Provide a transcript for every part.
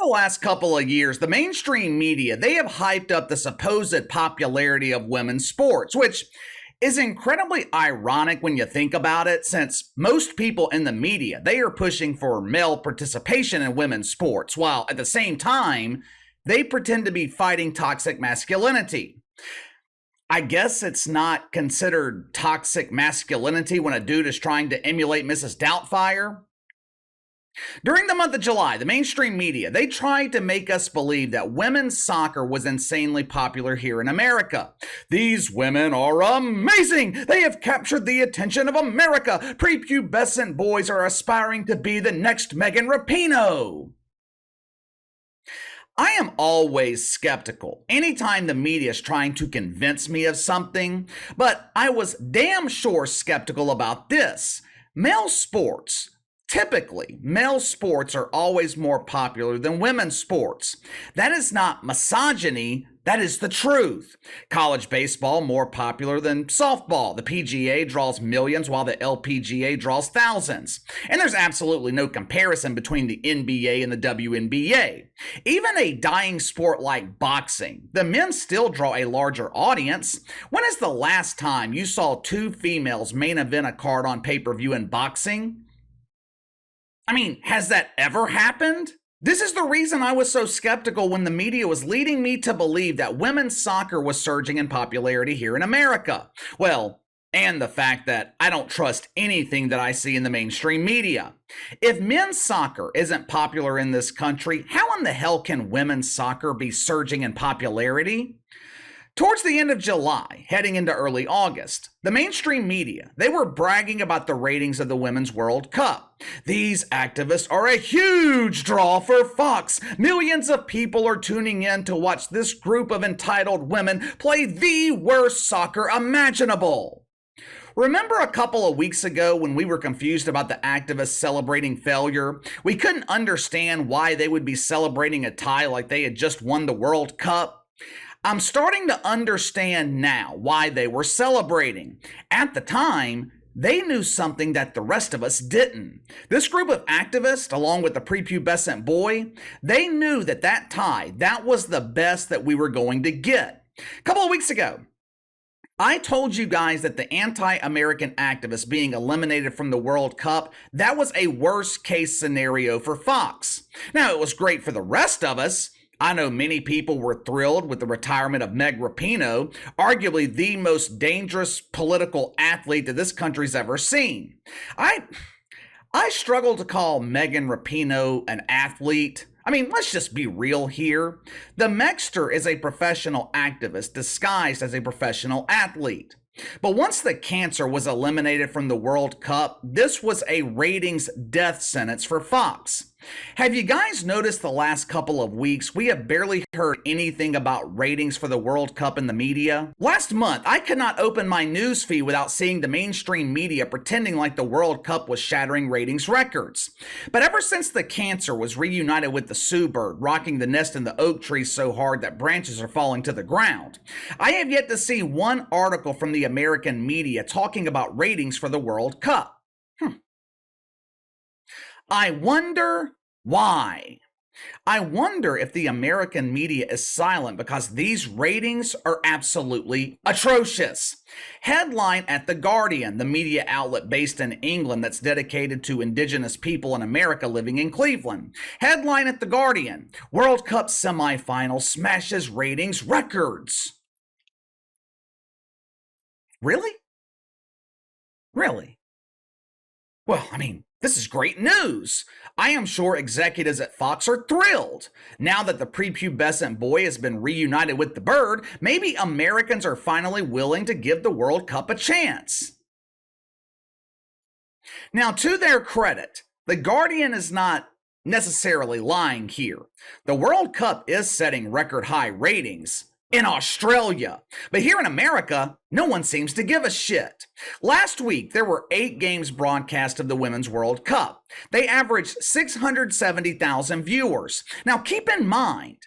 the last couple of years, the mainstream media, they have hyped up the supposed popularity of women's sports, which is incredibly ironic when you think about it, since most people in the media, they are pushing for male participation in women's sports, while at the same time, they pretend to be fighting toxic masculinity. I guess it's not considered toxic masculinity when a dude is trying to emulate Mrs. Doubtfire. During the month of July, the mainstream media, they tried to make us believe that women's soccer was insanely popular here in America. These women are amazing. They have captured the attention of America. Prepubescent boys are aspiring to be the next Megan Rapinoe. I am always skeptical anytime the media is trying to convince me of something, but I was damn sure skeptical about this. Typically, male sports are always more popular than women's sports. That is not misogyny, that is the truth. College baseball more popular than softball. The PGA draws millions while the LPGA draws thousands. And there's absolutely no comparison between the NBA and the WNBA. Even a dying sport like boxing, the men still draw a larger audience. When is the last time you saw two females main event a card on pay-per-view in boxing? I mean, has that ever happened? This is the reason I was so skeptical when the media was leading me to believe that women's soccer was surging in popularity here in America. Well, and the fact that I don't trust anything that I see in the mainstream media. If men's soccer isn't popular in this country, how in the hell can women's soccer be surging in popularity? Towards the end of July, heading into early August, the mainstream media, they were bragging about the ratings of the Women's World Cup. These activists are a huge draw for Fox. Millions of people are tuning in to watch this group of entitled women play the worst soccer imaginable. Remember a couple of weeks ago when we were confused about the activists celebrating failure? We couldn't understand why they would be celebrating a tie like they had just won the World Cup. I'm starting to understand now why they were celebrating. At the time, they knew something that the rest of us didn't. This group of activists, along with the prepubescent boy, they knew that tie, that was the best that we were going to get. A couple of weeks ago, I told you guys that the anti-American activists being eliminated from the World Cup, that was a worst case scenario for Fox. Now, it was great for the rest of us. I know many people were thrilled with the retirement of Megan Rapinoe, arguably the most dangerous political athlete that this country's ever seen. I struggle to call Megan Rapinoe an athlete. I mean, let's just be real here. The Megster is a professional activist disguised as a professional athlete. But once the cancer was eliminated from the World Cup, this was a ratings death sentence for Fox. Have you guys noticed the last couple of weeks we have barely heard anything about ratings for the World Cup in the media? Last month, I could not open my news feed without seeing the mainstream media pretending like the World Cup was shattering ratings records. But ever since the cancer was reunited with the Sioux bird, rocking the nest in the oak trees so hard that branches are falling to the ground, I have yet to see one article from the American media talking about ratings for the World Cup. I wonder why. I wonder if the American media is silent because these ratings are absolutely atrocious. Headline at The Guardian, the media outlet based in England that's dedicated to indigenous people in America living in Cleveland. Headline at The Guardian, World Cup semifinal smashes ratings records. Really? Really? Well, I mean, this is great news. I am sure executives at Fox are thrilled. Now that the prepubescent boy has been reunited with the bird, maybe Americans are finally willing to give the World Cup a chance. Now, to their credit, The Guardian is not necessarily lying here. The World Cup is setting record high ratings in Australia. But here in America, no one seems to give a shit. Last week, there were 8 games broadcast of the Women's World Cup. They averaged 670,000 viewers. Now, keep in mind,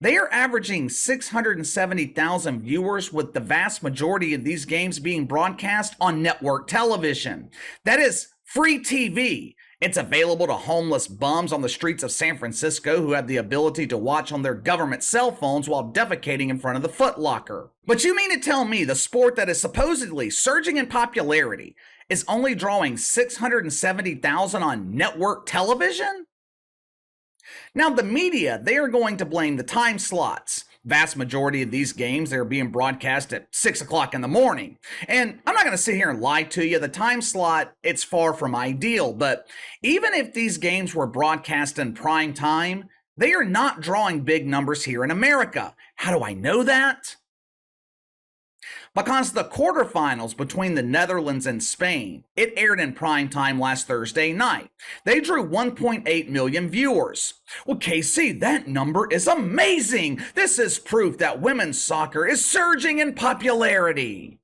they are averaging 670,000 viewers with the vast majority of these games being broadcast on network television. That is free TV. It's available to homeless bums on the streets of San Francisco who have the ability to watch on their government cell phones while defecating in front of the Foot Locker. But you mean to tell me the sport that is supposedly surging in popularity is only drawing 670,000 on network television? Now, the media, they are going to blame the time slots. Vast majority of these games, they're being broadcast at 6 o'clock in the morning. And I'm not going to sit here and lie to you. The time slot, it's far from ideal. But even if these games were broadcast in prime time, they are not drawing big numbers here in America. How do I know that? Because the quarterfinals between the Netherlands and Spain, it aired in prime time last Thursday night. They drew 1.8 million viewers. Well, KC, that number is amazing. This is proof that women's soccer is surging in popularity.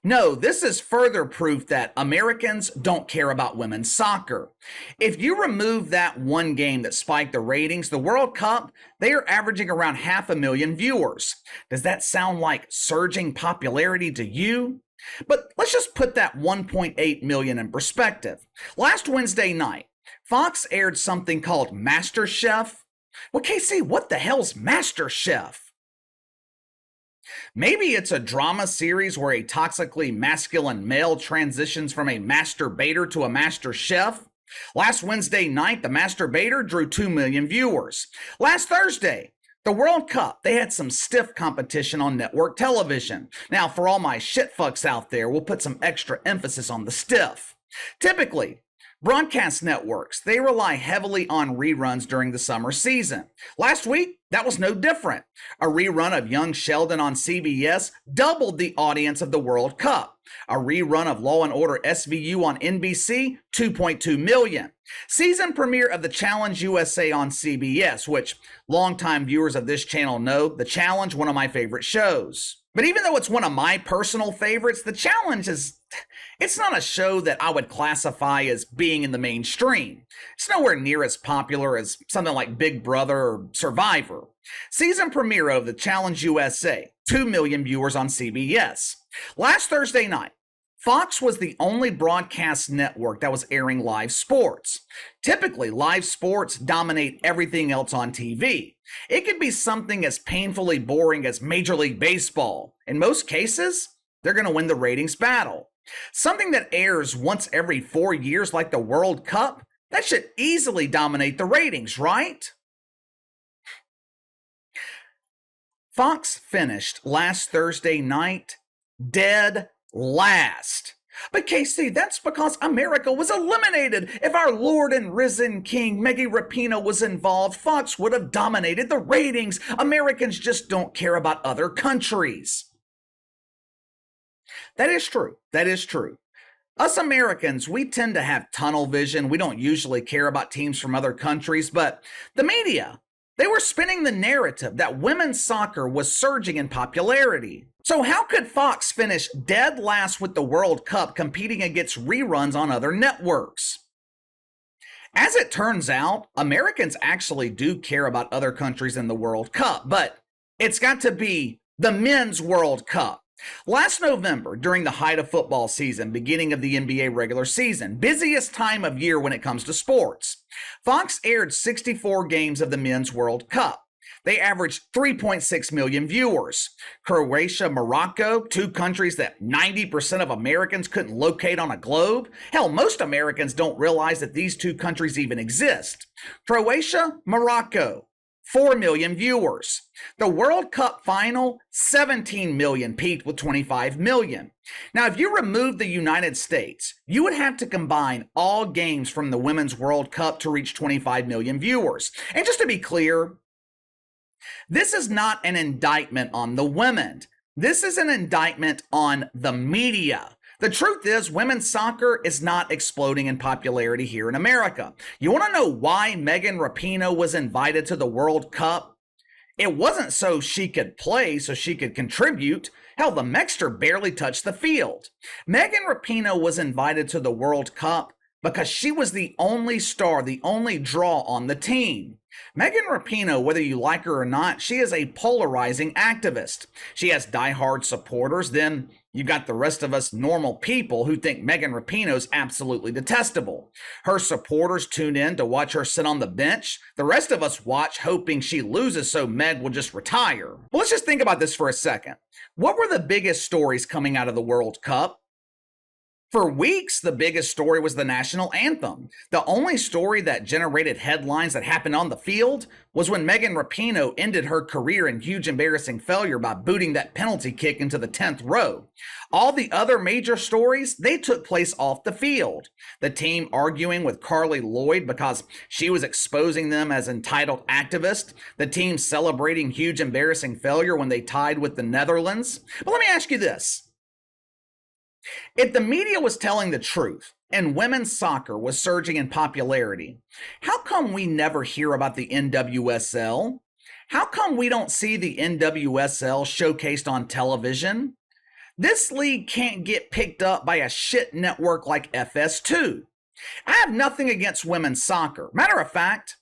No, this is further proof that Americans don't care about women's soccer. If you remove that one game that spiked the ratings, the World Cup, they are averaging around 500,000 viewers. Does that sound like surging popularity to you? But let's just put that 1.8 million in perspective. Last Wednesday night, Fox aired something called MasterChef. Well, KC, what the hell's MasterChef? Maybe it's a drama series where a toxically masculine male transitions from a masturbator to a master chef. Last Wednesday night, the masturbator drew 2 million viewers. Last Thursday, the World Cup, they had some stiff competition on network television. Now, for all my shitfucks out there, we'll put some extra emphasis on the stiff. Typically, broadcast networks, they rely heavily on reruns during the summer season. Last week, that was no different. A rerun of Young Sheldon on CBS doubled the audience of the World Cup. A rerun of Law & Order SVU on NBC, 2.2 million. Season premiere of The Challenge USA on CBS, which longtime viewers of this channel know, The Challenge, one of my favorite shows. But even though it's one of my personal favorites, The Challenge it's not a show that I would classify as being in the mainstream. It's nowhere near as popular as something like Big Brother or Survivor. Season premiere of The Challenge USA, 2 million viewers on CBS. Last Thursday night, Fox was the only broadcast network that was airing live sports. Typically, live sports dominate everything else on TV. It could be something as painfully boring as Major League Baseball. In most cases, they're going to win the ratings battle. Something that airs once every 4 years like the World Cup, that should easily dominate the ratings, right? Fox finished last Thursday night dead last. But KC, that's because America was eliminated. If our Lord and risen King, Megan Rapinoe, was involved, Fox would have dominated the ratings. Americans just don't care about other countries. That is true. That is true. Us Americans, we tend to have tunnel vision. We don't usually care about teams from other countries, but the media, they were spinning the narrative that women's soccer was surging in popularity. So how could Fox finish dead last with the World Cup competing against reruns on other networks? As it turns out, Americans actually do care about other countries in the World Cup, but it's got to be the Men's World Cup. Last November, during the height of football season, beginning of the NBA regular season, busiest time of year when it comes to sports, Fox aired 64 games of the Men's World Cup. They averaged 3.6 million viewers. Croatia, Morocco, two countries that 90% of Americans couldn't locate on a globe. Hell, most Americans don't realize that these two countries even exist. Croatia, Morocco, 4 million viewers. The World Cup final, 17 million, peaked with 25 million. Now, if you remove the United States, you would have to combine all games from the Women's World Cup to reach 25 million viewers. And just to be clear, this is not an indictment on the women. This is an indictment on the media. The truth is, women's soccer is not exploding in popularity here in America. You want to know why Megan Rapinoe was invited to the World Cup? It wasn't so she could play, so she could contribute. Hell, the Mexter barely touched the field. Megan Rapinoe was invited to the World Cup because she was the only star, the only draw on the team. Megan Rapinoe, whether you like her or not, she is a polarizing activist. She has diehard supporters. Then you've got the rest of us normal people who think Megan Rapinoe is absolutely detestable. Her supporters tune in to watch her sit on the bench. The rest of us watch hoping she loses so Meg will just retire. Well, let's just think about this for a second. What were the biggest stories coming out of the World Cup? For weeks, the biggest story was the national anthem. The only story that generated headlines that happened on the field was when Megan Rapinoe ended her career in huge embarrassing failure by booting that penalty kick into the 10th row. All the other major stories, they took place off the field. The team arguing with Carly Lloyd because she was exposing them as entitled activists. The team celebrating huge embarrassing failure when they tied with the Netherlands. But let me ask you this. If the media was telling the truth and women's soccer was surging in popularity, how come we never hear about the NWSL? How come we don't see the NWSL showcased on television? This league can't get picked up by a shit network like FS2. I have nothing against women's soccer. Matter of fact,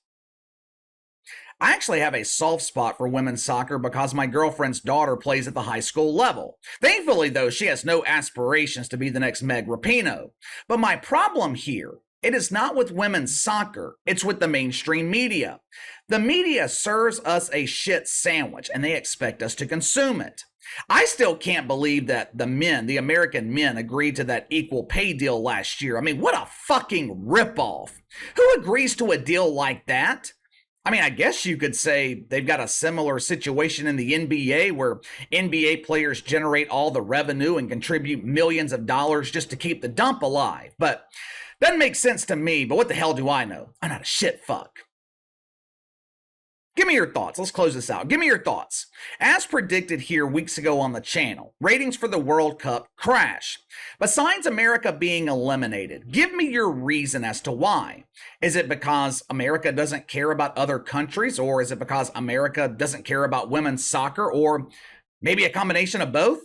I actually have a soft spot for women's soccer because my girlfriend's daughter plays at the high school level. Thankfully, though, she has no aspirations to be the next Meg Rapinoe. But my problem here, it is not with women's soccer, it's with the mainstream media. The media serves us a shit sandwich and they expect us to consume it. I still can't believe that the American men, agreed to that equal pay deal last year. I mean, what a fucking ripoff. Who agrees to a deal like that? I mean, I guess you could say they've got a similar situation in the NBA where NBA players generate all the revenue and contribute millions of dollars just to keep the dump alive. But doesn't make sense to me, but what the hell do I know? I'm not a shit fuck. Give me your thoughts. Let's close this out. Give me your thoughts. As predicted here weeks ago on the channel, ratings for the World Cup crash. Besides America being eliminated, give me your reason as to why. Is it because America doesn't care about other countries, or is it because America doesn't care about women's soccer, or maybe a combination of both?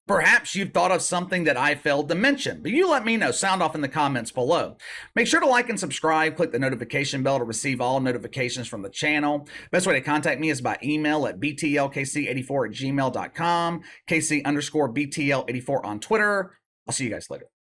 Perhaps you've thought of something that I failed to mention, but you let me know. Sound off in the comments below. Make sure to like and subscribe. Click the notification bell to receive all notifications from the channel. Best way to contact me is by email at btlkc84@gmail.com, kc_btl84 on Twitter. I'll see you guys later.